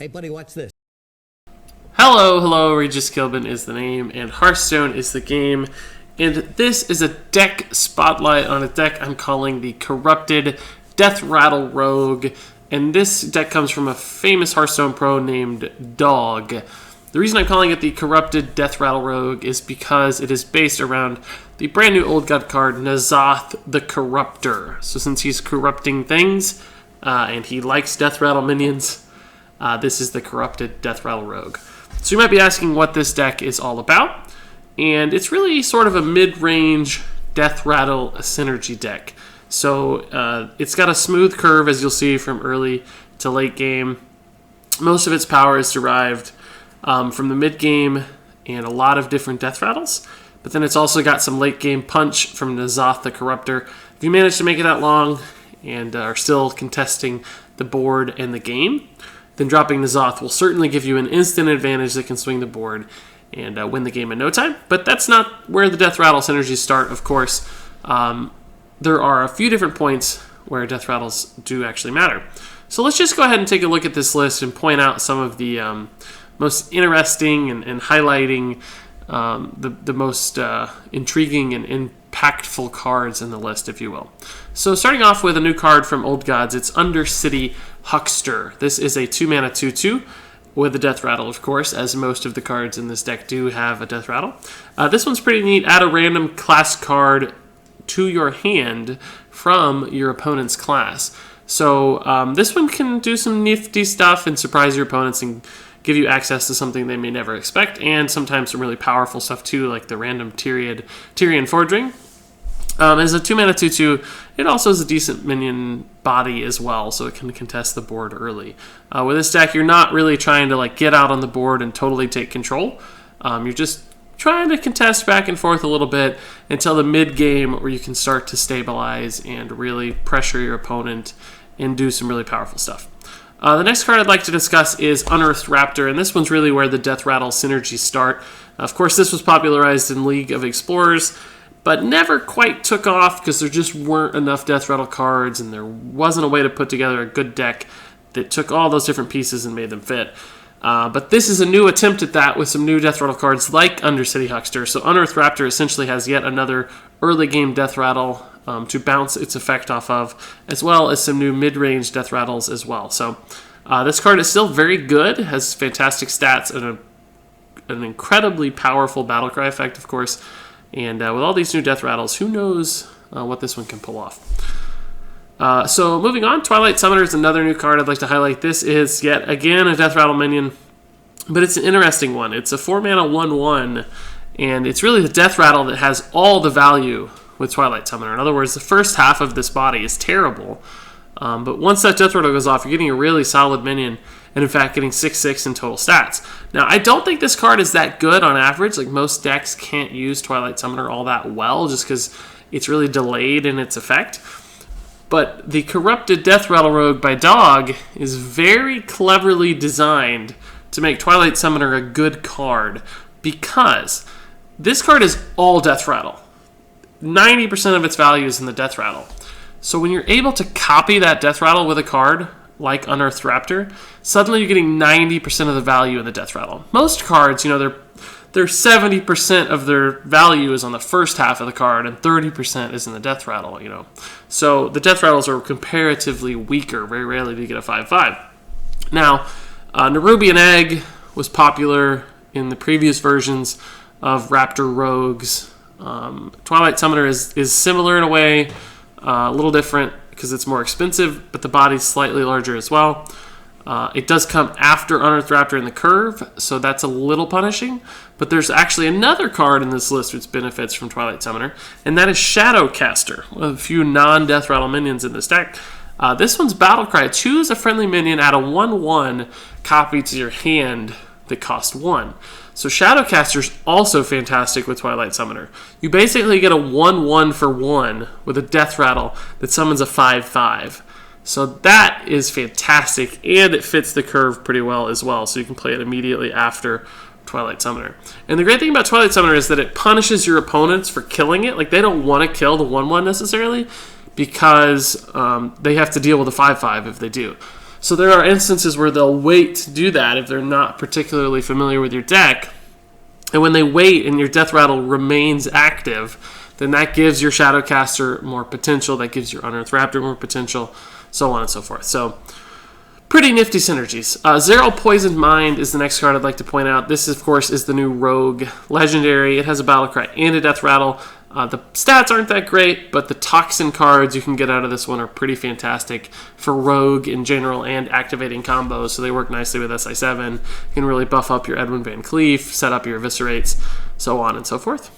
Hey, buddy, watch this. Hello, Regis Kilbin is the name, and Hearthstone is the game. And this is a deck spotlight on a deck I'm calling the Corrupted Deathrattle Rogue. And this deck comes from a famous Hearthstone pro named Dog. The reason I'm calling it the Corrupted Deathrattle Rogue is because it is based around the brand new Old God card, N'Zoth the Corruptor. So since he's corrupting things, and he likes Deathrattle minions, this is the Corrupted Deathrattle Rogue. So you might be asking what this deck is all about, and it's really sort of a mid-range Deathrattle synergy deck. So it's got a smooth curve, as you'll see, from early to late game. Most of its power is derived from the mid-game and a lot of different Deathrattles, but then it's also got some late-game punch from N'Zoth the Corruptor. If you manage to make it that long and are still contesting the board and the game, then dropping N'Zoth will certainly give you an instant advantage that can swing the board and win the game in no time. But that's not where the Deathrattle synergies start, of course. There are a few different points where Deathrattles do actually matter. So let's just go ahead and take a look at this list and point out some of the most interesting and highlighting the most intriguing and impactful cards in the list, if you will. So starting off with a new card from Old Gods, it's Undercity Huckster. This is a 2-mana 2/2 with a Deathrattle, of course, as most of the cards in this deck do have a Deathrattle. This one's pretty neat. Add a random class card to your hand from your opponent's class. So this one can do some nifty stuff and surprise your opponents and give you access to something they may never expect, and sometimes some really powerful stuff too, like the random Tyrian Forging. As a 2-mana 2/2, it also has a decent minion body as well, so it can contest the board early. With this deck, you're not really trying to get out on the board and totally take control. You're just trying to contest back and forth a little bit until the mid-game, where you can start to stabilize and really pressure your opponent and do some really powerful stuff. The next card I'd like to discuss is Unearthed Raptor, and this one's really where the Deathrattle synergies start. Of course, this was popularized in League of Explorers, but never quite took off because there just weren't enough Deathrattle cards, and there wasn't a way to put together a good deck that took all those different pieces and made them fit. But this is a new attempt at that with some new Deathrattle cards like Undercity Huckster. So Unearthed Raptor essentially has yet another early game Deathrattle to bounce its effect off of, as well as some new mid-range Deathrattles as well. So this card is still very good, has fantastic stats, and an incredibly powerful Battlecry effect, of course. And with all these new Deathrattles, who knows what this one can pull off. So moving on, Twilight Summoner is another new card I'd like to highlight. This is yet again a Deathrattle minion, but it's an interesting one. It's a 4-mana 1/1, and it's really the Deathrattle that has all the value with Twilight Summoner. In other words, the first half of this body is terrible, but once that Deathrattle goes off, you're getting a really solid minion, and in fact getting 6/6 in total stats. Now, I don't think this card is that good on average. Like, most decks can't use Twilight Summoner all that well just because it's really delayed in its effect. But the Corrupted Deathrattle Rogue by Dog is very cleverly designed to make Twilight Summoner a good card, because this card is all Deathrattle. 90% of its value is in the Deathrattle. So when you're able to copy that Deathrattle with a card like Unearthed Raptor, suddenly you're getting 90% of the value in the Deathrattle. Most cards, they're 70% of their value is on the first half of the card, and 30% is in the Deathrattle, So the Deathrattles are comparatively weaker. Very rarely do you get a 5/5. Now, Nerubian Egg was popular in the previous versions of Raptor Rogues. Twilight Summoner is similar in a way, a little different because it's more expensive, but the body's slightly larger as well. It does come after Unearthed Raptor in the curve, so that's a little punishing. But there's actually another card in this list which benefits from Twilight Summoner, and that is Shadowcaster, one of the few non-Deathrattle minions in this deck. This one's Battlecry. Choose a friendly minion, add a 1/1 copy to your hand that costs 1. So Shadowcaster's also fantastic with Twilight Summoner. You basically get a 1/1 for 1 with a Deathrattle that summons a 5/5. So that is fantastic, and it fits the curve pretty well as well, so you can play it immediately after Twilight Summoner. And the great thing about Twilight Summoner is that it punishes your opponents for killing it. Like, they don't want to kill the 1/1 necessarily, because they have to deal with a 5/5 if they do. So there are instances where they'll wait to do that if they're not particularly familiar with your deck. And when they wait and your Deathrattle remains active, then that gives your Shadowcaster more potential, that gives your Unearthed Raptor more potential, so on and so forth. So, pretty nifty synergies. Zero Poisoned Mind is the next card I'd like to point out. This, of course, is the new Rogue Legendary. It has a Battlecry and a Deathrattle. The stats aren't that great, but the Toxin cards you can get out of this one are pretty fantastic for Rogue in general and activating combos, so they work nicely with SI7. You can really buff up your Edwin Van Cleef, set up your Eviscerates, so on and so forth.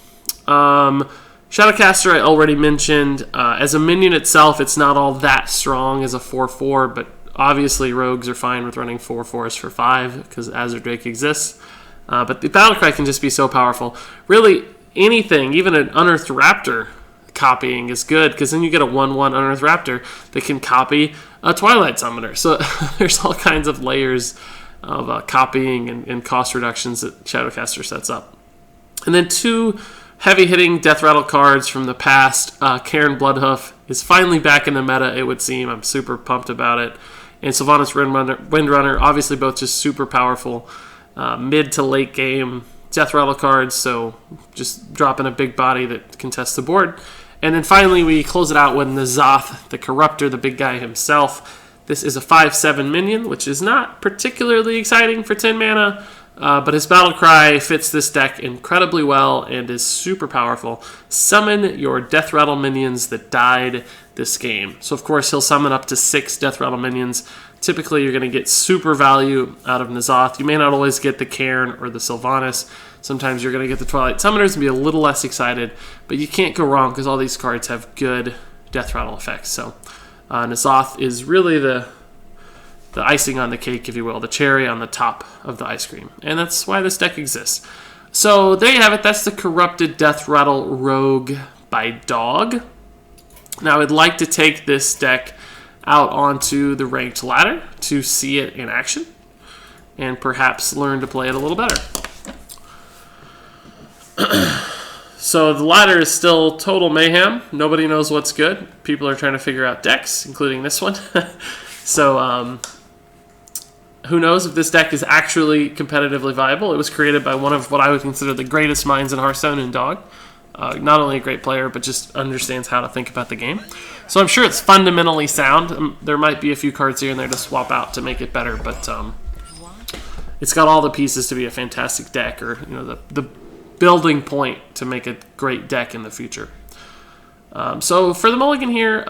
Shadowcaster I already mentioned. As a minion itself, it's not all that strong as a 4/4, but obviously rogues are fine with running 4/4s for 5 because Azure Drake exists. But the Battlecry can just be so powerful. Really, anything, even an Unearthed Raptor copying is good because then you get a 1/1 Unearthed Raptor that can copy a Twilight Summoner. So there's all kinds of layers of copying and cost reductions that Shadowcaster sets up. And then 2 heavy-hitting Deathrattle cards from the past. Karen Bloodhoof is finally back in the meta, it would seem. I'm super pumped about it. And Sylvanas Windrunner, obviously both just super powerful mid to late game Deathrattle cards, so just dropping a big body that contests the board. And then finally we close it out with N'Zoth, the Corruptor, the big guy himself. This is a 5/7 minion, which is not particularly exciting for 10 mana, but his Battlecry fits this deck incredibly well and is super powerful. Summon your Deathrattle minions that died this game. So of course he'll summon up to 6 Deathrattle minions. Typically you're going to get super value out of N'Zoth. You may not always get the Cairn or the Sylvanas. Sometimes you're going to get the Twilight Summoners and be a little less excited, but you can't go wrong because all these cards have good Deathrattle effects. So N'Zoth is really the icing on the cake, if you will, the cherry on the top of the ice cream. And that's why this deck exists. So there you have it. That's the Corrupted Deathrattle Rogue by Dog. Now I'd like to take this deck out onto the ranked ladder to see it in action and perhaps learn to play it a little better. So the ladder is still total mayhem. Nobody knows what's good. People are trying to figure out decks, including this one. So who knows if this deck is actually competitively viable. It was created by one of what I would consider the greatest minds in Hearthstone in Dog. Not only a great player, but just understands how to think about the game. So I'm sure it's fundamentally sound. There might be a few cards here and there to swap out to make it better, but it's got all the pieces to be a fantastic deck, or the building point to make a great deck in the future. So for the mulligan here,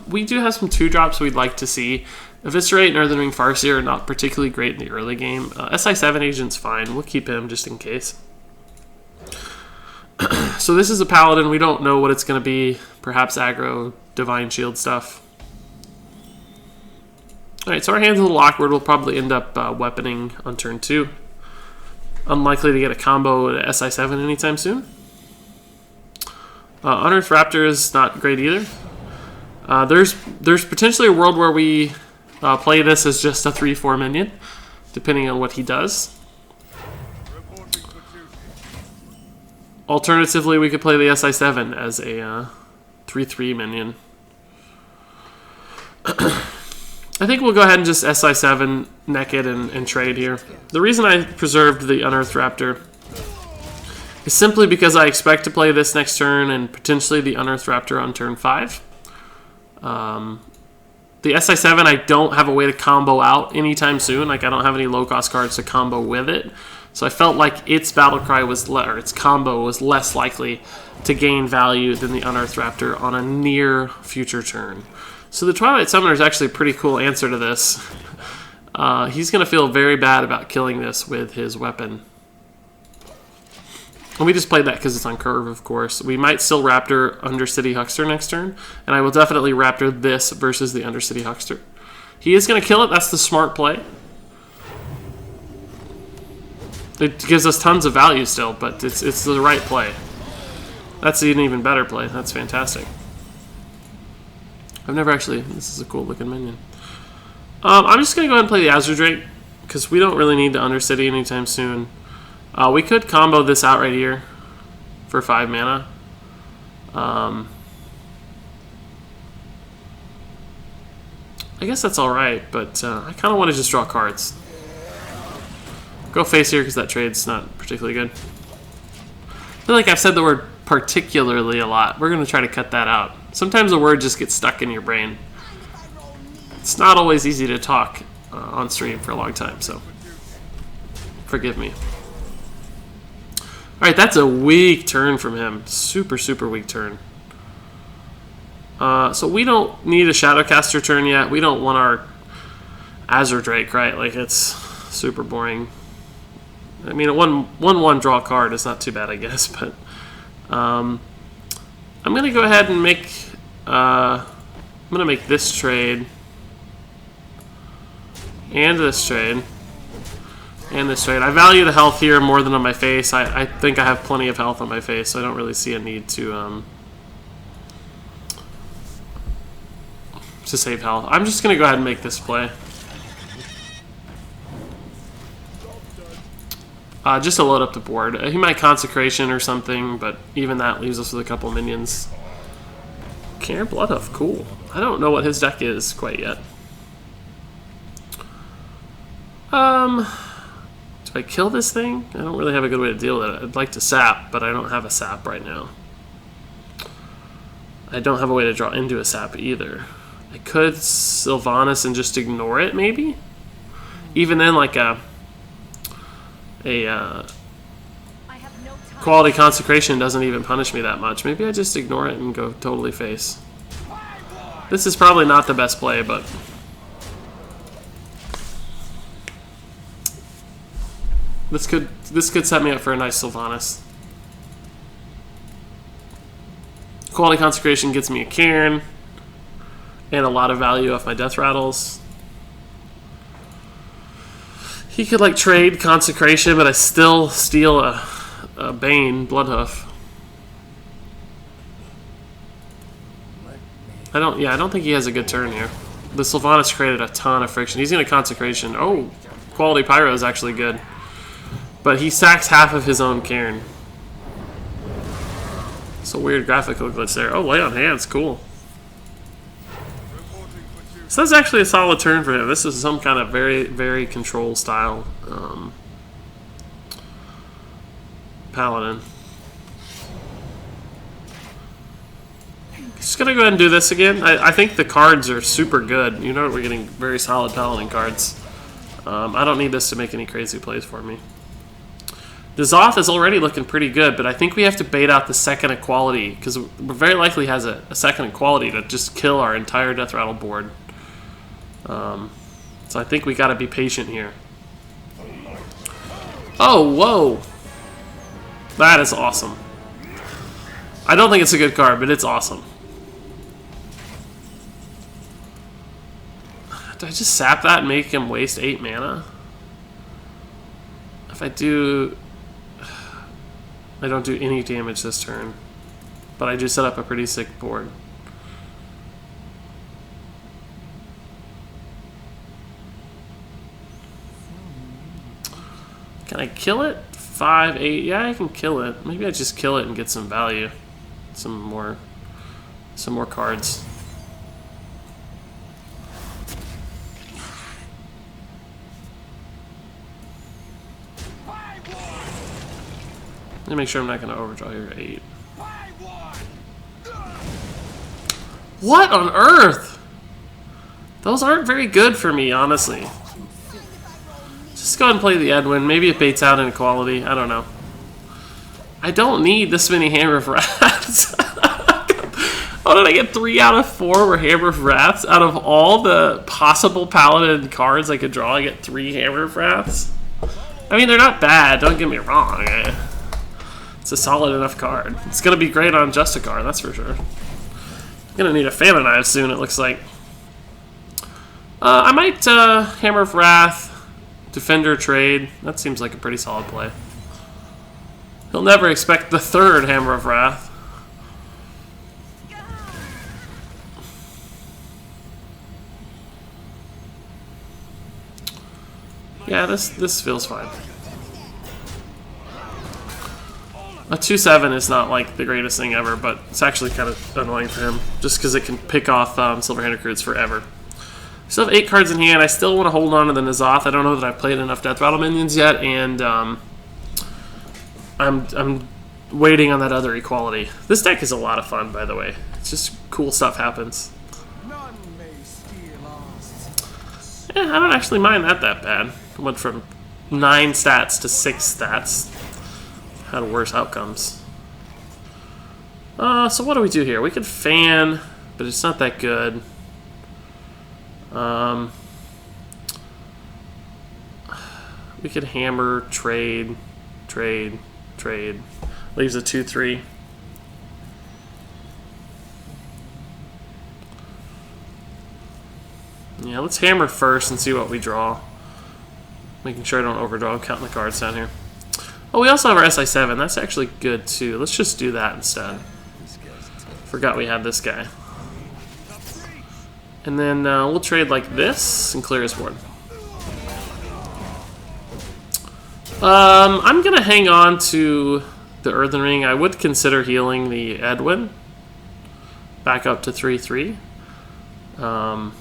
we do have some 2-drops we'd like to see. Eviscerate and Earthen Ring Farseer are not particularly great in the early game. SI7 Agent's fine. We'll keep him just in case. So this is a Paladin. We don't know what it's going to be. Perhaps aggro, Divine Shield stuff. Alright, so our hand's a little awkward. We'll probably end up weaponing on turn 2. Unlikely to get a combo at SI7 anytime soon. Unearthed Raptor is not great either. There's potentially a world where we play this as just a 3/4 minion, depending on what he does. Alternatively, we could play the SI7 as a 3/3 minion. I think we'll go ahead and just SI7 naked and trade here. The reason I preserved the Unearthed Raptor is simply because I expect to play this next turn and potentially the Unearthed Raptor on turn 5. The SI7, I don't have a way to combo out anytime soon. Like, I don't have any low-cost cards to combo with it. So I felt like its Battlecry was, or its combo was less likely to gain value than the Unearthed Raptor on a near future turn. So the Twilight Summoner is actually a pretty cool answer to this. He's going to feel very bad about killing this with his weapon. And we just played that because it's on curve, of course. We might still Raptor Undercity Huckster next turn, and I will definitely Raptor this versus the Undercity Huckster. He is going to kill it. That's the smart play. It gives us tons of value still, but it's the right play. That's an even better play. That's fantastic. I've never actually... This is a cool looking minion. I'm just going to go ahead and play the Azure Drake, because we don't really need the Undercity anytime soon. We could combo this out right here for 5 mana. I guess that's alright, but I kind of want to just draw cards. Go face here because that trade's not particularly good. I feel like I've said the word particularly a lot. We're going to try to cut that out. Sometimes a word just gets stuck in your brain. It's not always easy to talk on stream for a long time, so forgive me. Alright, that's a weak turn from him. Super, super weak turn. So we don't need a Shadowcaster turn yet. We don't want our Azure Drake, right? Like, it's super boring. I mean, a 1/1 draw card is not too bad, I guess, but I'm going to go ahead and make I'm going to make this trade and this trade and this trade. I value the health here more than on my face. I think I have plenty of health on my face, so I don't really see a need to save health. I'm just going to go ahead and make this play. Just to load up the board. He might Consecration or something, but even that leaves us with a couple minions. Care Bloodhoof, cool. I don't know what his deck is quite yet. Do I kill this thing? I don't really have a good way to deal with it. I'd like to sap, but I don't have a sap right now. I don't have a way to draw into a sap either. I could Sylvanas and just ignore it, maybe? Even then, like a quality Consecration doesn't even punish me that much. Maybe I just ignore it and go totally face. This is probably not the best play, but this could set me up for a nice Sylvanas. Quality Consecration gets me a Cairn and a lot of value off my Deathrattles. He could like trade Consecration, but I still steal a Bane Bloodhoof. I don't think he has a good turn here. The Sylvanas created a ton of friction. He's gonna Consecration. Oh, quality Pyro is actually good, but he sacks half of his own Cairn. It's a weird graphical glitch there. Oh, lay on hands, cool. So that's actually a solid turn for him. This is some kind of very, very control style Paladin. Just gonna go ahead and do this again. I think the cards are super good. You know, we're getting very solid Paladin cards. I don't need this to make any crazy plays for me. The Zoth is already looking pretty good, but I think we have to bait out the second equality, because very likely has a second equality to just kill our entire Deathrattle board. So I think we got to be patient here. Oh, whoa! That is awesome. I don't think it's a good card, but it's awesome. Do I just sap that and make him waste 8 mana? If I do... I don't do any damage this turn. But I do set up a pretty sick board. Can I kill it? 5, 8. Yeah, I can kill it. Maybe I just kill it and get some value. Some more cards. Let me make sure I'm not going to overdraw here. 8. What on earth? Those aren't very good for me, honestly. Just go ahead and play the Edwin. Maybe it baits out inequality. I don't know. I don't need this many Hammer of Wraths. Oh, did I get 3 out of 4 were Hammer of Wraths? Out of all the possible Paladin cards I could draw, I get 3 Hammer of Wraths? I mean, they're not bad. Don't get me wrong. It's a solid enough card. It's going to be great on Justicar, that's for sure. I'm going to need a Famine Knife soon, it looks like. I might Hammer of Wrath, Defender trade. That seems like a pretty solid play. He'll never expect the 3rd Hammer of Wrath. Yeah, this feels fine. A 2/7 is not like the greatest thing ever, but it's actually kind of annoying for him, just because it can pick off Silverhand Recruits forever. Still have 8 cards in hand. I still want to hold on to the N'Zoth. I don't know that I've played enough Deathrattle minions yet, and I'm waiting on that other equality. This deck is a lot of fun, by the way. It's just cool stuff happens. Yeah, I don't actually mind that bad. I went from 9 stats to 6 stats. Had worse outcomes. So what do we do here? We could fan, but it's not that good. We could hammer, trade. Leaves a 2-3. Yeah, let's hammer first and see what we draw. Making sure I don't overdraw. I'm counting the cards down here. Oh, we also have our SI7. That's actually good, too. Let's just do that instead. Forgot we had this guy. And then we'll trade like this and clear his board. I'm going to hang on to the Earthen Ring. I would consider healing the Edwin. Back up to 3-3. No,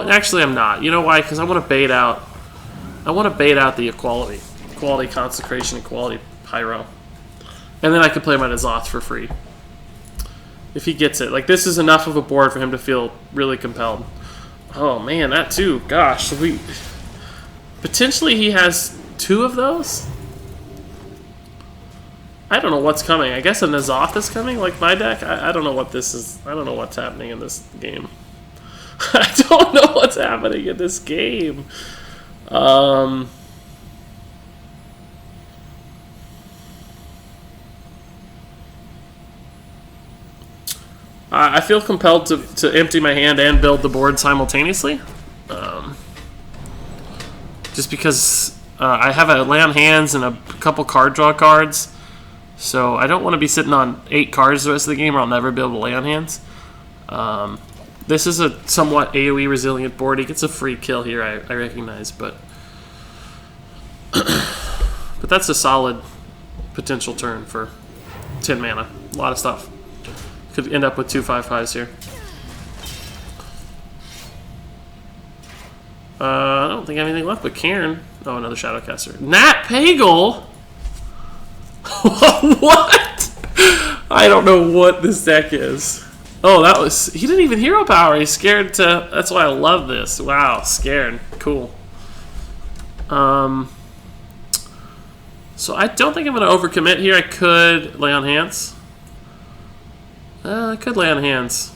actually I'm not. You know why? Because I want to bait out. I want to bait out the equality. Equality Consecration, Equality Pyro. And then I could play my N'Zoth for free. If he gets it. Like, this is enough of a board for him to feel really compelled. Oh, man, that too. Gosh, potentially he has 2 of those? I don't know what's coming. I guess a N'Zoth is coming, like my deck? I don't know what this is. I don't know what's happening in this game. I don't know what's happening in this game. I feel compelled to empty my hand and build the board simultaneously. Just because I have a lay on hands and a couple card draw cards. So I don't want to be sitting on 8 cards the rest of the game or I'll never be able to lay on hands. This is a somewhat AoE resilient board. He gets a free kill here, I recognize, but but that's a solid potential turn for 10 mana. A lot of stuff. Could end up with 2 5/5s here. I don't think I have anything left but Cairn. Oh, another Shadowcaster. Nat Pagel? What? I don't know what this deck is. Oh, that was... He didn't even hero power. He's scared to... That's why I love this. Wow, scared. Cool. So I don't think I'm going to overcommit here. I could lay on hands. I could lay on hands.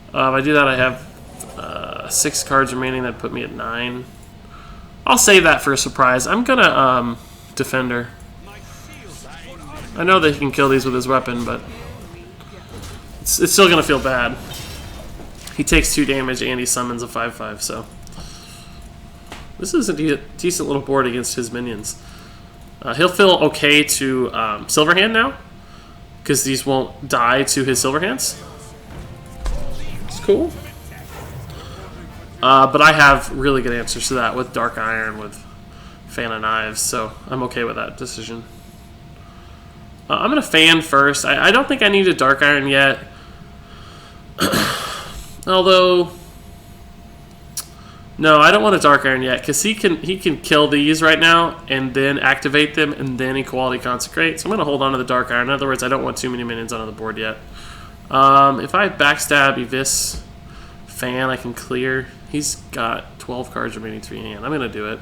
If I do that, I have 6 cards remaining. That put me at 9. I'll save that for a surprise. I'm going to Defender. I know that he can kill these with his weapon, but it's still going to feel bad. He takes 2 damage and he summons a 5/5, so... This is a decent little board against his minions. He'll feel okay to Silverhand now, because these won't die to his Silverhands. It's cool. But I have really good answers to that with Dark Iron, with Fan of Knives, so I'm okay with that decision. I'm going to fan first. I don't think I need a Dark Iron yet. Although... No, I don't want a Dark Iron yet, because he can kill these right now, and then activate them, and then Equality Consecrate. So I'm going to hold on to the Dark Iron. In other words, I don't want too many minions on the board yet. If I backstab Evis Fan, I can clear. He's got 12 cards remaining to hand. I'm going to do it.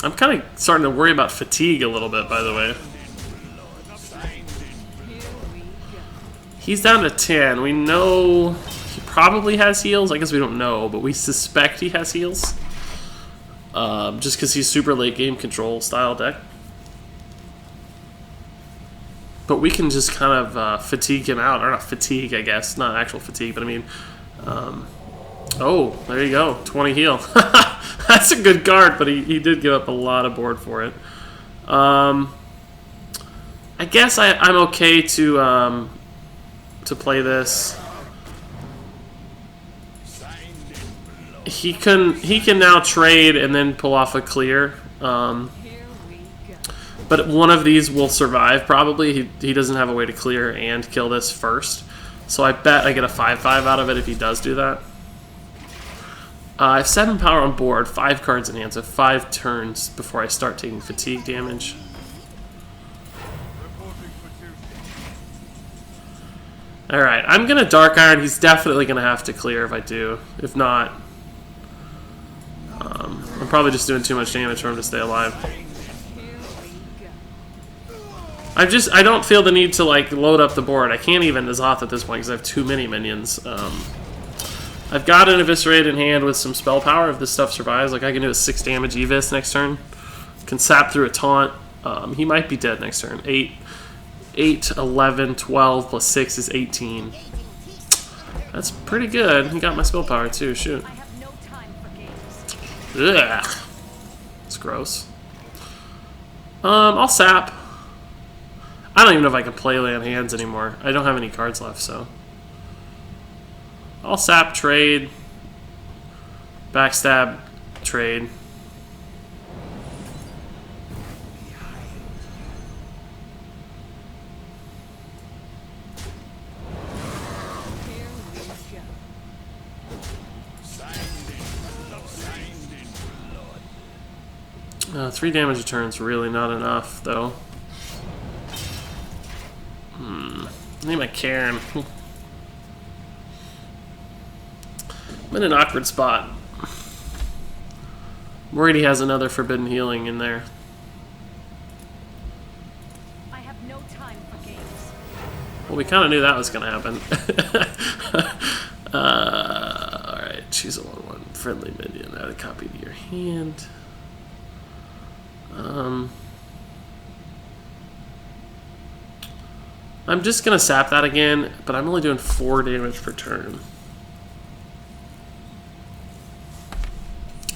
I'm kind of starting to worry about fatigue a little bit, by the way. He's down to 10. We know he probably has heals. I guess we don't know, but we suspect he has heals. Just because he's super late game control style deck. But we can just kind of fatigue him out. Or not fatigue, I guess. Not actual fatigue, but I mean... oh, there you go. 20 heal. That's a good card, but he did give up a lot of board for it. I guess I'm okay to play this. He can now trade and then pull off a clear. but one of these will survive probably. He doesn't have a way to clear and kill this first. So I bet I get a 5/5 out of it if he does do that. I have 7 power on board, 5 cards in hand, so 5 turns before I start taking fatigue damage. Alright, I'm going to Dark Iron. He's definitely going to have to clear if I do. If not, I'm probably just doing too much damage for him to stay alive. I don't feel the need to like load up the board. I can't even N'Zoth at this point because I have too many minions. I've got an Eviscerate in hand with some spell power if this stuff survives. Like I can do a 6 damage Evis next turn. Can sap through a taunt. He might be dead next turn. 8, 11, 12 plus 6 is 18. That's pretty good. He got my spell power too. Shoot. Ugh. It's gross. I'll sap. I don't even know if I can play land hands anymore. I don't have any cards left, so. I'll sap, trade, backstab, trade. Three damage a turn is really not enough, though. I need my Karen. I'm in an awkward spot. I'm worried he has another Forbidden Healing in there. I have no time for games. Well, we kind of knew that was going to happen. Alright, choose a 1/1 friendly minion. Add a copy to your hand. I'm just going to sap that again, but I'm only doing 4 damage per turn.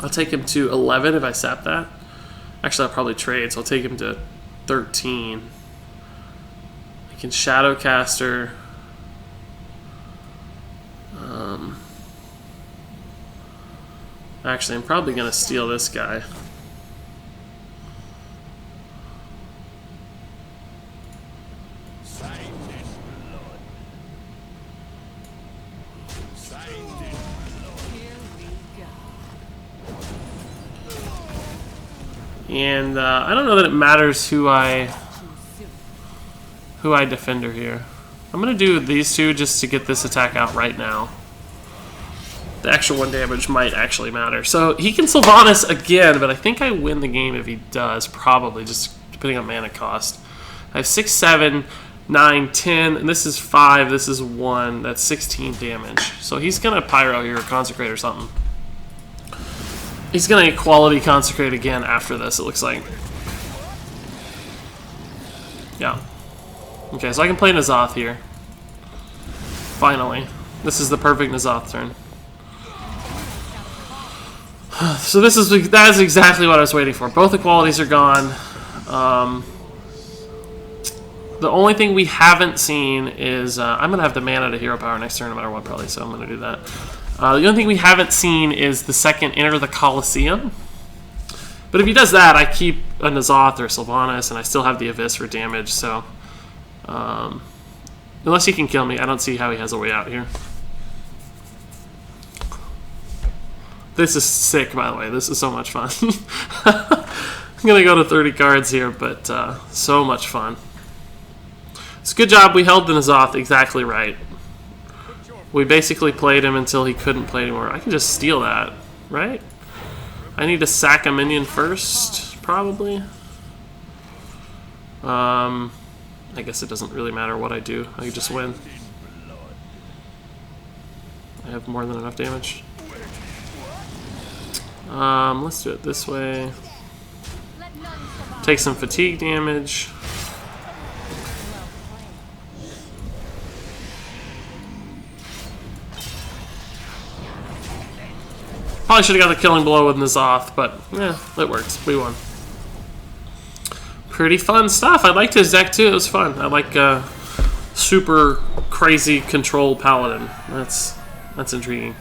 I'll take him to 11 if I sap that. Actually, I'll probably trade, so I'll take him to 13. I can Shadowcaster. Actually, I'm probably going to steal this guy. And I don't know that it matters who I defender here. I'm gonna do these two just to get this attack out right now. The extra 1 damage might actually matter. So he can Sylvanas again, but I think I win the game if he does, probably, just depending on mana cost. I have 6, 7, 9, 10, and this is 5, this is 1, that's 16 damage. So he's gonna Pyro here, or Consecrate or something. He's gonna Equality Consecrate again after this, it looks like. Yeah. Okay, so I can play N'Zoth here. Finally. This is the perfect N'Zoth turn. So that is exactly what I was waiting for. Both equalities are gone. The only thing we haven't seen is... I'm going to have the mana to Hero Power next turn no matter what, probably, so I'm going to do that. The only thing we haven't seen is the second Enter the Colosseum. But if he does that, I keep a N'Zoth or Sylvanas, and I still have the Abyss for damage, so... unless he can kill me, I don't see how he has a way out here. This is sick, by the way. This is so much fun. I'm going to go to 30 cards here, but so much fun. It's a good job. We held the N'Zoth exactly right. We basically played him until he couldn't play anymore. I can just steal that, right? I need to sack a minion first, probably. I guess it doesn't really matter what I do. I can just win. I have more than enough damage. Let's do it this way. Take some fatigue damage. Probably should have got the killing blow with N'Zoth, but yeah, it works. We won. Pretty fun stuff. I liked his deck too. It was fun. I like super crazy control paladin. That's intriguing.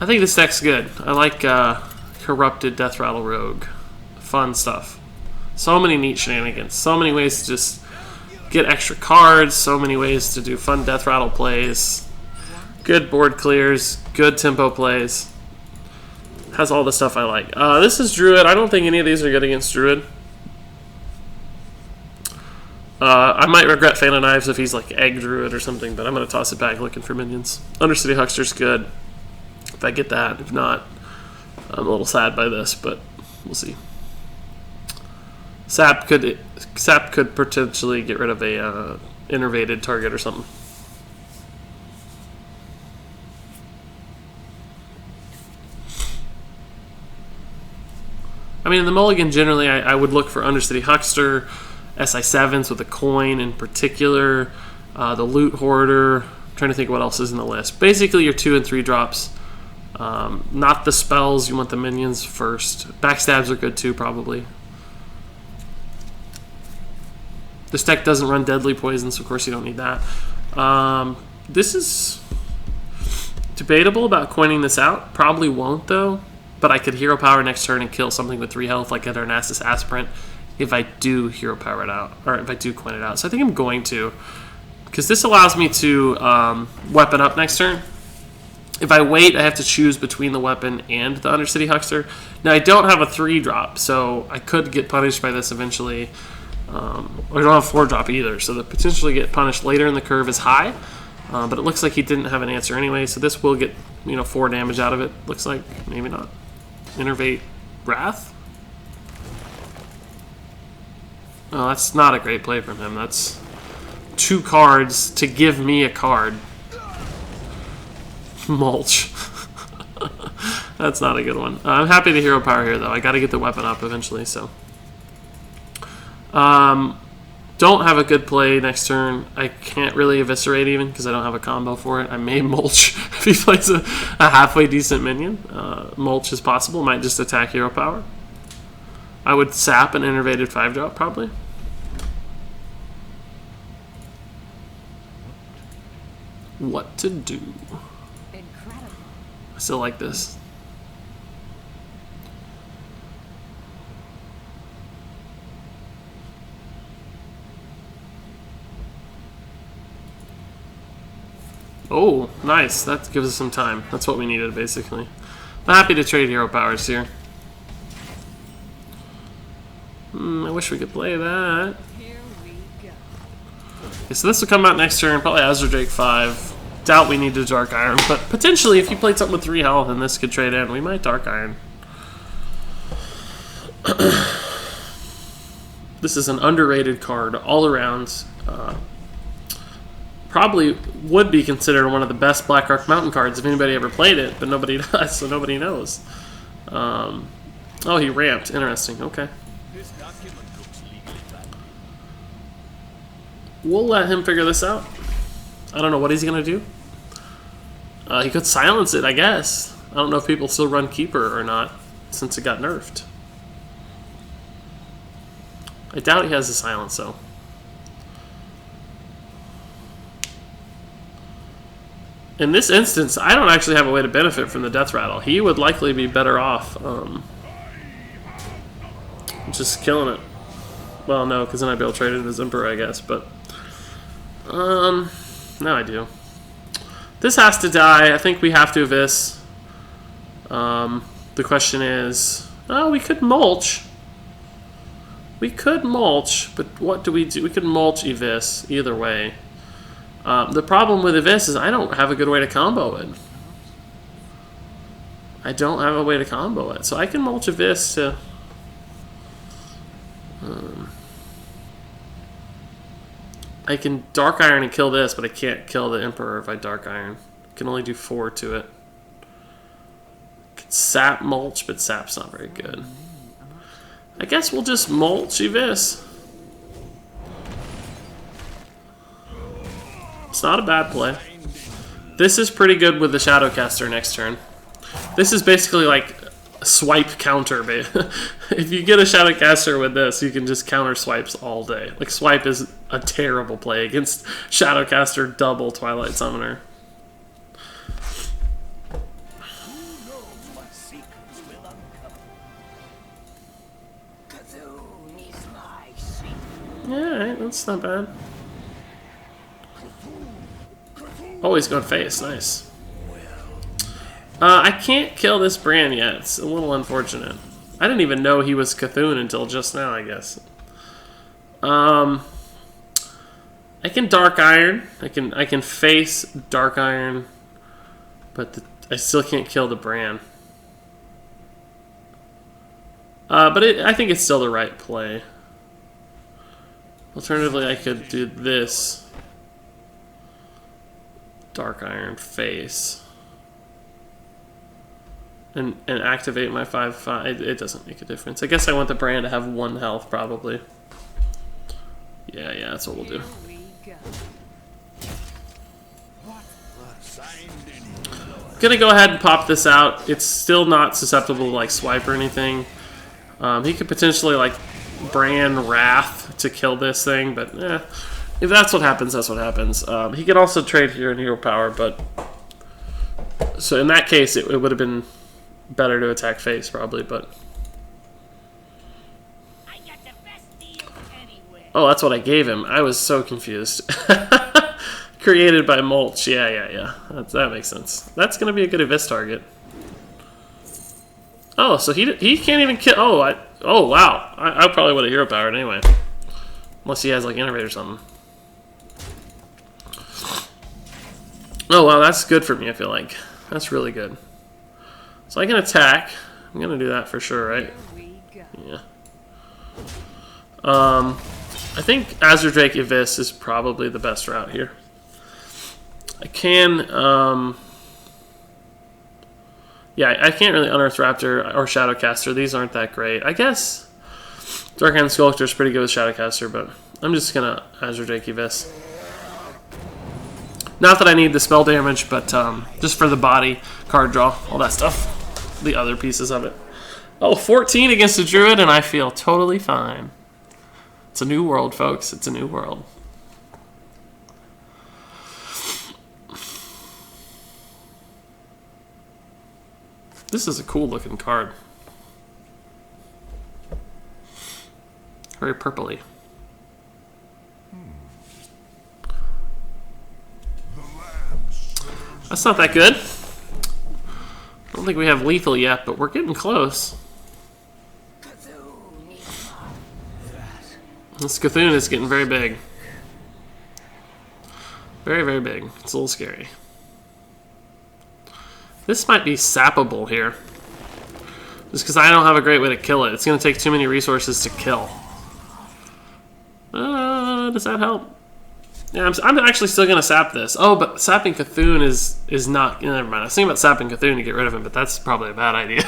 I think this deck's good. I like Corrupted Deathrattle Rogue. Fun stuff. So many neat shenanigans. So many ways to just get extra cards. So many ways to do fun Deathrattle plays. Good board clears. Good tempo plays. Has all the stuff I like. This is Druid. I don't think any of these are good against Druid. I might regret Fan of Knives if he's like Egg Druid or something, but I'm going to toss it back looking for minions. Undercity Huckster's good. If I get that. If not, I'm a little sad by this, but we'll see. Sap could potentially get rid of a innervated target or something. I mean, in the mulligan, generally, I would look for Undercity Huckster, SI7s with a coin in particular, the Loot Hoarder. I'm trying to think what else is in the list. Basically, your 2 and 3 drops. Not the spells, you want the minions first. Backstabs are good too, probably. This deck doesn't run Deadly Poison, so of course you don't need that. This is debatable about coining this out. Probably won't, though. But I could Hero Power next turn and kill something with 3 health, like a Darnassus Aspirant, if I do Hero Power it out, or if I do coin it out. So I think I'm going to, because this allows me to weapon up next turn. If I wait, I have to choose between the weapon and the Undercity Huckster. Now, I don't have a 3-drop, so I could get punished by this eventually. I don't have a 4-drop either, so the potentially get punished later in the curve is high. But it looks like he didn't have an answer anyway, so this will get 4 damage out of it. Looks like, maybe not. Innervate Wrath? Oh, that's not a great play from him. That's 2 cards to give me a card. Mulch. That's not a good one. I'm happy to Hero Power here, though. I got to get the weapon up eventually, so. Don't have a good play next turn. I can't really Eviscerate even because I don't have a combo for it. I may Mulch if he plays a halfway decent minion. Mulch is possible. Might just attack Hero Power. I would Sap an Innervated 5-drop probably. What to do? Incredible. I still like this. Oh, nice. That gives us some time. That's what we needed, basically. I'm happy to trade Hero Powers here. I wish we could play that. Here we go. Okay, so this will come out next turn. Probably Azure Drake 5. Doubt we need to Dark Iron, but potentially if you played something with 3 health and this could trade in, we might Dark Iron. This is an underrated card all around. Probably would be considered one of the best Black Ark Mountain cards if anybody ever played it, but nobody does, so nobody knows. Oh, he ramped. Interesting. Okay. We'll let him figure this out. I don't know what he's going to do. He could silence it, I guess. I don't know if people still run Keeper or not, since it got nerfed. I doubt he has a silence, though. In this instance, I don't actually have a way to benefit from the Deathrattle. He would likely be better off just killing it. Well, no, because then I'd be able to trade it as Emperor, I guess. But now I do. This has to die. I think we have to Evis. The question is, oh, we could Mulch. We could Mulch, but what do? We could Mulch Evis either way. The problem with Evis is I don't have a good way to combo it. I don't have a way to combo it. So I can Mulch Evis to... I can Dark Iron and kill this, but I can't kill the Emperor if I Dark Iron. I can only do 4 to it. I can Sap Mulch, but Sap's not very good. I guess we'll just Mulch Evis. It's not a bad play. This is pretty good with the Shadowcaster next turn. This is basically like a swipe counter. If you get a Shadowcaster with this, you can just counter swipes all day. Like, swipe is a terrible play against Shadowcaster double Twilight Summoner. that's not bad. Oh, he's going face. Nice. I can't kill this Bran yet. It's a little unfortunate. I didn't even know he was Cthulhu until just now, I guess. I can Dark Iron. I can face Dark Iron, but I still can't kill the Bran. But I think it's still the right play. Alternatively, I could do this. Dark Iron face. And activate my 5/5. It doesn't make a difference. I guess I want the Bran to have 1 health, probably. Yeah, that's what we'll do. Gonna go ahead and pop this out. It's still not susceptible to like swipe or anything. He could potentially like Bran Wrath to kill this thing, but if that's what happens, that's what happens. He could also trade here in hero power, but so in that case, it would have been better to attack face probably, but I got the best deal anywhere. oh, that's what I gave him. I was so confused. Created by mulch. Yeah. That makes sense. That's gonna be a good Abyss target. Oh, so he can't even kill. Oh wow. I probably would have hero powered anyway, unless he has like Innervate or something. Oh wow, that's good for me. I feel like that's really good. So I can attack. I'm gonna do that for sure, right? Yeah. I think Azure Drake Abyss is probably the best route here. I can, yeah, I can't really Unearth Raptor or Shadowcaster. These aren't that great. I guess Darkhand Sculptor is pretty good with Shadowcaster, but I'm just gonna Azure Drake Abyss. Not that I need the spell damage, but just for the body, card draw, all that stuff. The other pieces of it. Oh, 14 against a Druid, and I feel totally fine. It's a new world, folks. It's a new world. This is a cool looking card. Very purpley. That's not that good. I don't think we have lethal yet, but we're getting close. This Cthulhu is getting very big. Very, very big. It's a little scary. This might be sappable here. Just because I don't have a great way to kill it. It's going to take too many resources to kill. Does that help? Yeah, I'm actually still going to sap this. Oh, but sapping Cthulhu is not... Never mind. I was thinking about sapping Cthulhu to get rid of him, but that's probably a bad idea.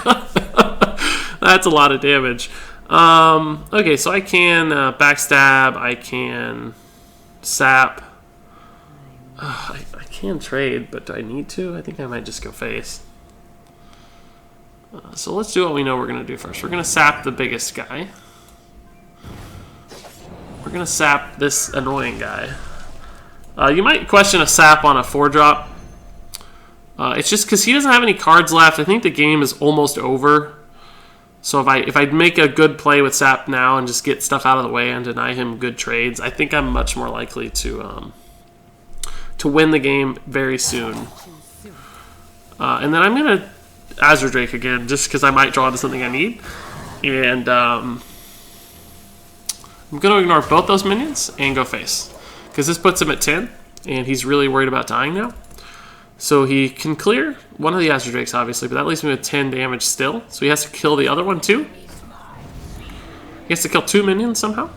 That's a lot of damage. Okay, so I can backstab. I can sap. I can trade, but do I need to? I think I might just go face. So let's do what we know we're going to do first. We're going to sap the biggest guy. We're going to sap this annoying guy. You might question a sap on a 4-drop. It's just because he doesn't have any cards left. I think the game is almost over. So if I make a good play with sap now and just get stuff out of the way and deny him good trades, I think I'm much more likely to win the game very soon. And then I'm going to Azure Drake again, just because I might draw into something I need. And I'm going to ignore both those minions and go face. Because this puts him at 10, and he's really worried about dying now. So he can clear one of the Azure Drakes, obviously, but that leaves me with 10 damage still. So he has to kill the other one, too. He has to kill 2 minions somehow.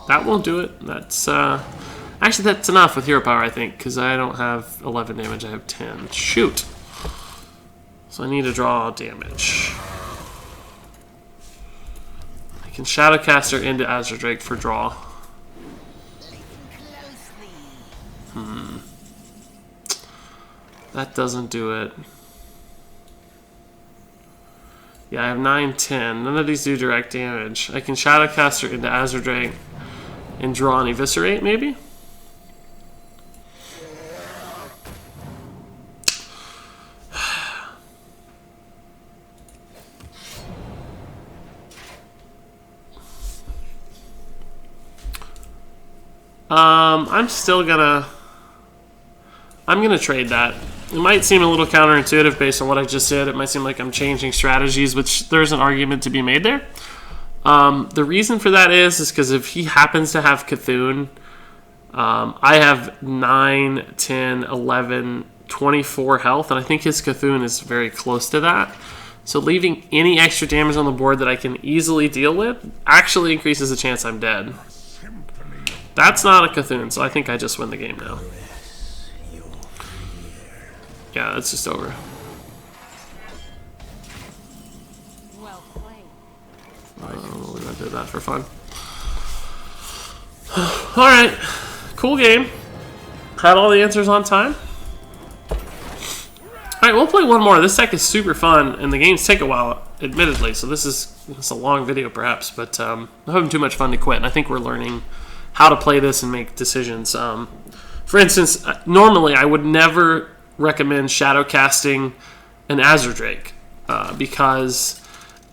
That won't do it. That's, actually, that's enough with hero power, I think, because I don't have 11 damage, I have 10. Shoot. So I need to draw damage. I can Shadowcaster into Azure Drake for draw. That doesn't do it. Yeah, I have 9, 10. None of these do direct damage. I can Shadowcaster into Azure Drake and draw and Eviscerate, maybe? I'm still gonna... I'm gonna trade that. It might seem a little counterintuitive based on what I just said. It might seem like I'm changing strategies, which there's an argument to be made there. The reason for that is because if he happens to have Cthulhu, I have 9, 10, 11, 24 health, and I think his Cthulhu is very close to that. So leaving any extra damage on the board that I can easily deal with actually increases the chance I'm dead. That's not a Cthulhu, so I think I just win the game now. Yeah, it's just over. Well played. We're gonna do that for fun. Alright, cool game. Had all the answers on time. Alright, we'll play one more. This deck is super fun, and the games take a while, admittedly, so this is a long video perhaps, but I'm having too much fun to quit, and I think we're learning how to play this and make decisions. For instance, normally I would never recommend shadow casting an Azure Drake because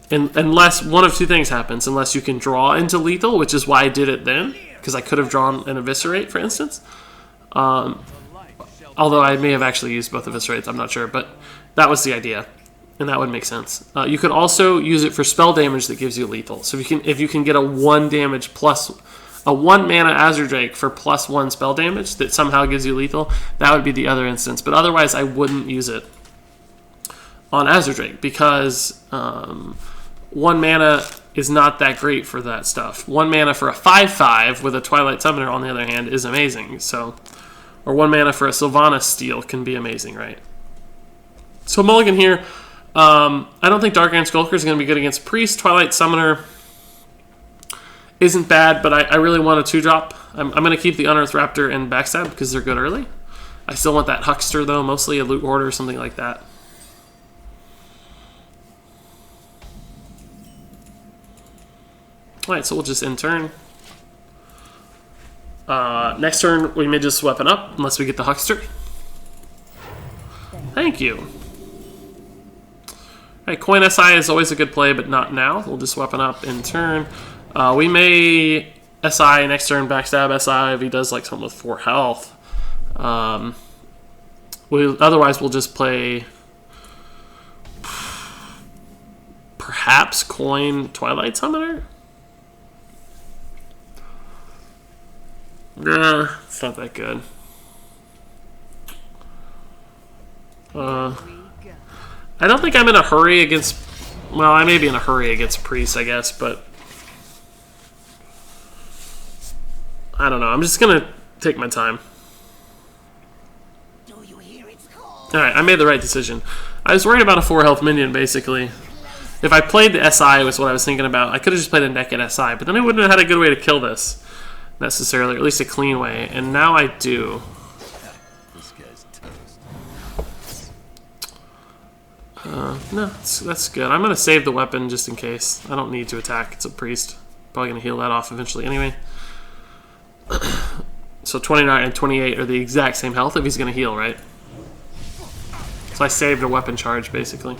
unless one of two things happens, unless you can draw into lethal, which is why I did it then, because I could have drawn an Eviscerate, for instance. Although I may have actually used both Eviscerates, I'm not sure, but that was the idea, and that would make sense. You could also use it for spell damage that gives you lethal. So if you can get a 1 damage plus a 1 mana Azure Drake for +1 spell damage that somehow gives you lethal, that would be the other instance. But otherwise, I wouldn't use it on Azure Drake because 1 mana is not that great for that stuff. 1 mana for a 5/5 with a Twilight Summoner, on the other hand, is amazing. So, or 1 mana for a Sylvanas Steel can be amazing, right? So mulligan here. I don't think Dark Iron Skulker is going to be good against Priest. Twilight Summoner isn't bad, but I really want a 2-drop. I'm going to keep the Unearthed Raptor and Backstab because they're good early. I still want that Huckster, though, mostly a Loot Hoarder or something like that. Alright, so we'll just end turn. Next turn, we may just weapon up, unless we get the Huckster. Thank you. Alright, Coin SI is always a good play, but not now. We'll just weapon up in turn. We may SI next turn, backstab SI if he does like something with 4 health. Otherwise, we'll just play perhaps coin Twilight Summoner. Nah, it's not that good. I don't think I'm in a hurry against. Well, I may be in a hurry against Priest, I guess, but I don't know. I'm just gonna take my time. Do you hear its call? Alright, I made the right decision. I was worried about a 4 health minion, basically. If I played the SI was what I was thinking about. I could have just played a naked SI, but then I wouldn't have had a good way to kill this, necessarily, or at least a clean way. And now I do. This guy's toast. No, that's good. I'm gonna save the weapon just in case. I don't need to attack. It's a Priest. Probably gonna heal that off eventually anyway. So 29 and 28 are the exact same health if he's going to heal, right? So I saved a weapon charge, basically.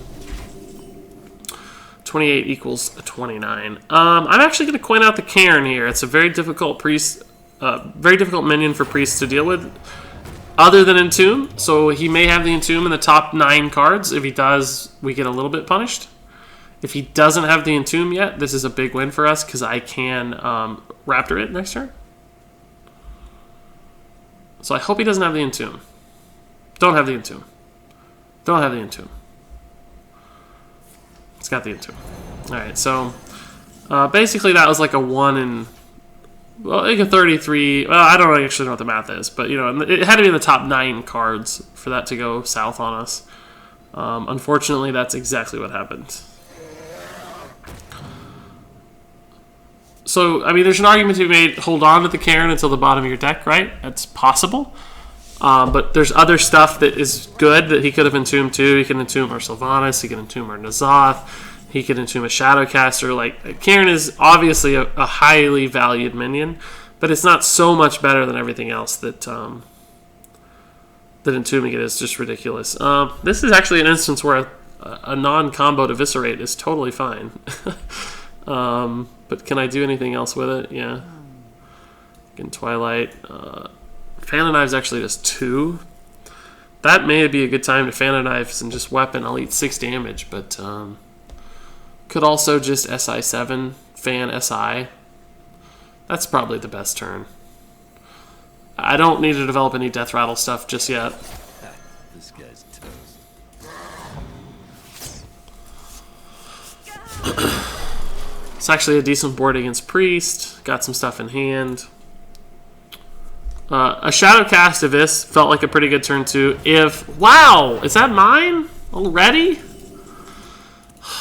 28 equals a 29. I'm actually going to coin out the Cairn here. It's a very difficult priest, very difficult minion for Priest to deal with, other than Entomb. So he may have the Entomb in the top 9 cards. If he does, we get a little bit punished. If he doesn't have the Entomb yet, this is a big win for us because I can Raptor it next turn. So I hope he doesn't have the Entomb. Don't have the Entomb. Don't have the Entomb. It's got the Entomb. Alright, so basically that was like a 1 in, well, like a 33. Well, I don't actually know what the math is, but you know, it had to be in the top 9 cards for that to go south on us. Unfortunately, that's exactly what happened. So, I mean, there's an argument to be made, hold on to the Cairn until the bottom of your deck, right? That's possible. But there's other stuff that is good that he could have entombed too. He can entomb our Sylvanas, he can entomb our N'Zoth, he can entomb a Shadowcaster. Like, Cairn is obviously a highly valued minion, but it's not so much better than everything else that that entombing it is just ridiculous. This is actually an instance where a non-comboed Eviscerate is totally fine. But can I do anything else with it? Yeah. Again, Twilight. Fan of Knives actually does 2. That may be a good time to Fan of Knives and just weapon. I'll eat 6 damage, but could also just SI7, Fan SI. That's probably the best turn. I don't need to develop any Deathrattle stuff just yet. This guy's toast. It's actually a decent board against Priest. Got some stuff in hand. A Shadowcast of this felt like a pretty good turn too. Wow! Is that mine? Already?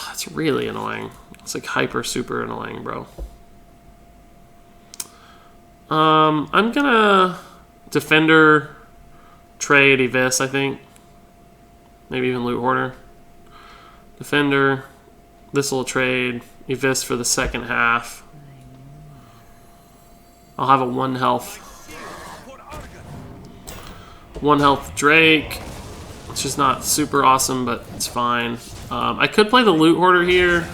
That's really annoying. It's like hyper super annoying, bro. I'm gonna Defender, trade, Evis, I think. Maybe even Loot Hoarder. Defender. This will trade. Evis for the second half. I'll have a 1 health. 1 health Drake. It's just not super awesome, but it's fine. I could play the Loot Hoarder here.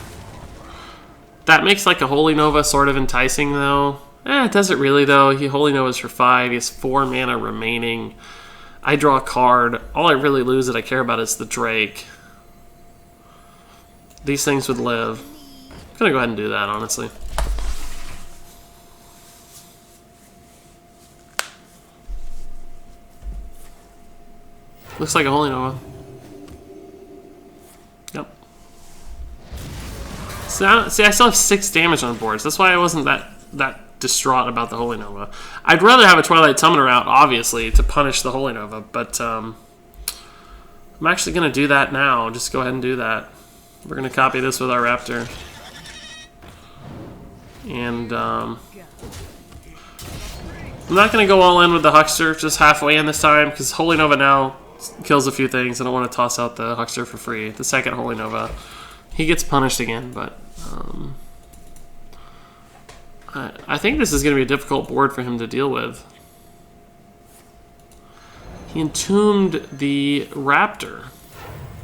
That makes like a Holy Nova sort of enticing though. It doesn't really though. Holy Nova's for 5. He has 4 mana remaining. I draw a card. All I really lose that I care about is the Drake. These things would live. I'm gonna go ahead and do that, honestly. Looks like a Holy Nova. Yep. See, I still have 6 damage on boards. That's why I wasn't that distraught about the Holy Nova. I'd rather have a Twilight Summoner out, obviously, to punish the Holy Nova, but I'm actually going to do that now. Just go ahead and do that. We're going to copy this with our Raptor. And I'm not going to go all in with the Huckster, just halfway in this time, because Holy Nova now kills a few things. I don't want to toss out the Huckster for free. The second Holy Nova, he gets punished again, but I think this is going to be a difficult board for him to deal with. He entombed the Raptor.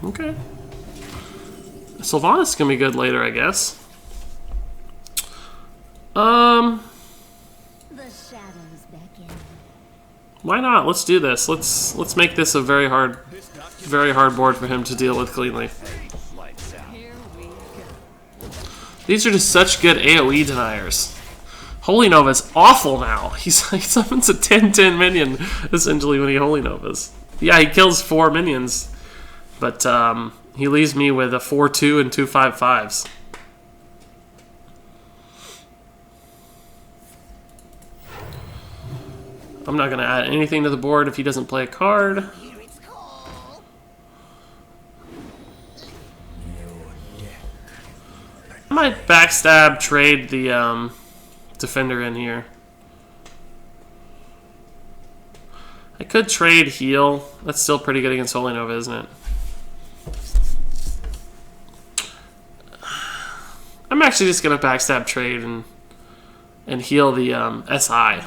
Okay. Sylvanas is going to be good later, I guess. The shadows beckon. Why not? Let's do this. Let's make this a very hard board for him to deal with cleanly. Here we go. These are just such good AoE deniers. Holy Nova's awful now. He summons a 10/10 minion, essentially, when he Holy Novas. Yeah, he kills 4 minions, but he leaves me with a 4/2 and 2 5/5s. I'm not going to add anything to the board if he doesn't play a card. I might backstab trade the Defender in here. I could trade heal. That's still pretty good against Holy Nova, isn't it? I'm actually just going to backstab trade and heal the SI.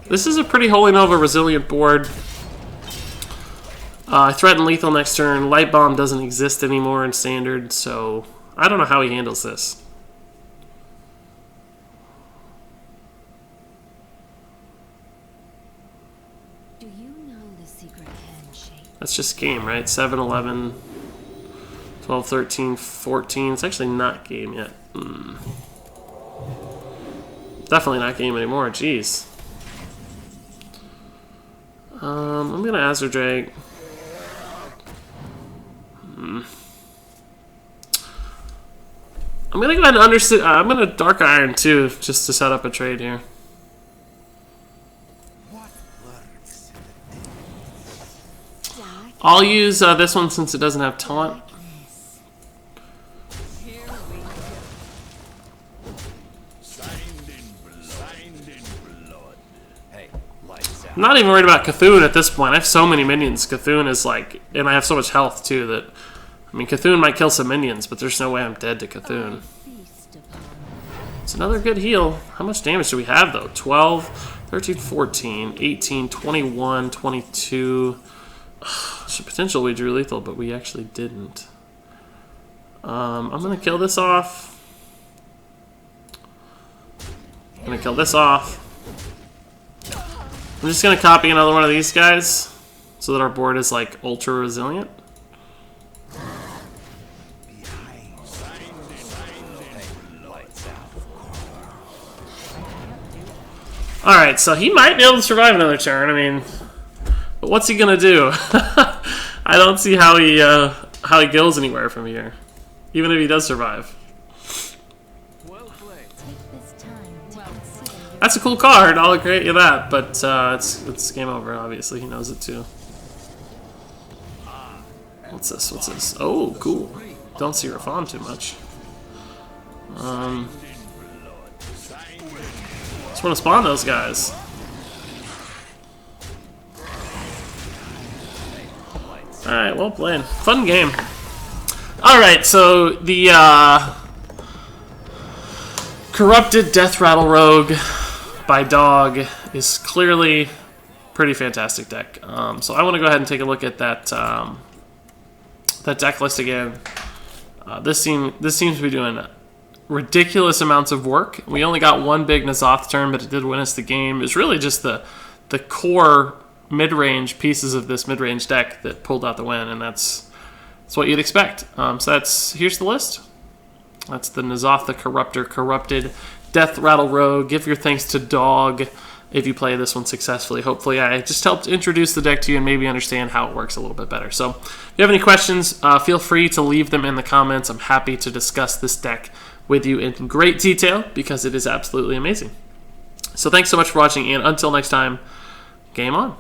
This is a pretty Holy Nova resilient board. I threaten lethal next turn. Light Bomb doesn't exist anymore in Standard, so I don't know how he handles this. Do you know the secret handshake? That's just game, right? 7, 11, 12, 13, 14. It's actually not game yet. Definitely not game anymore. Jeez. I'm gonna Azure Drake. I'm gonna go ahead and I'm gonna Dark Iron too, just to set up a trade here. I'll use this one since it doesn't have taunt. I'm not even worried about Cthulhu at this point. I have so many minions. Cthulhu is like, and I have so much health too that, I mean, Cthulhu might kill some minions, but there's no way I'm dead to Cthulhu. It's another good heal. How much damage do we have though? 12, 13, 14, 18, 21, 22. Potential we drew lethal, but we actually didn't. I'm going to kill this off. I'm going to kill this off. I'm just going to copy another one of these guys so that our board is like ultra resilient. Alright, so he might be able to survive another turn. I mean, but what's he going to do? I don't see how he goes anywhere from here, even if he does survive. That's a cool card, I'll grant you that, but it's game over, obviously. He knows it too. What's this? What's this? Oh, cool. Don't see Rafon too much. Just want to spawn those guys. Alright, well played. Fun game. Alright, so the Corrupted Deathrattle Rogue by Dog is clearly pretty fantastic deck. So I want to go ahead and take a look at that that deck list again. This seems to be doing ridiculous amounts of work. We only got one big N'Zoth turn, but it did win us the game. It's really just the core mid-range pieces of this mid-range deck that pulled out the win, and that's what you'd expect. So here's the list. That's the N'Zoth, the Corruptor, Corrupted, Deathrattle Rogue. Give your thanks to Dog if you play this one successfully. Hopefully I just helped introduce the deck to you and maybe understand how it works a little bit better. So if you have any questions, feel free to leave them in the comments. I'm happy to discuss this deck with you in great detail because it is absolutely amazing. So thanks so much for watching, and until next time, game on.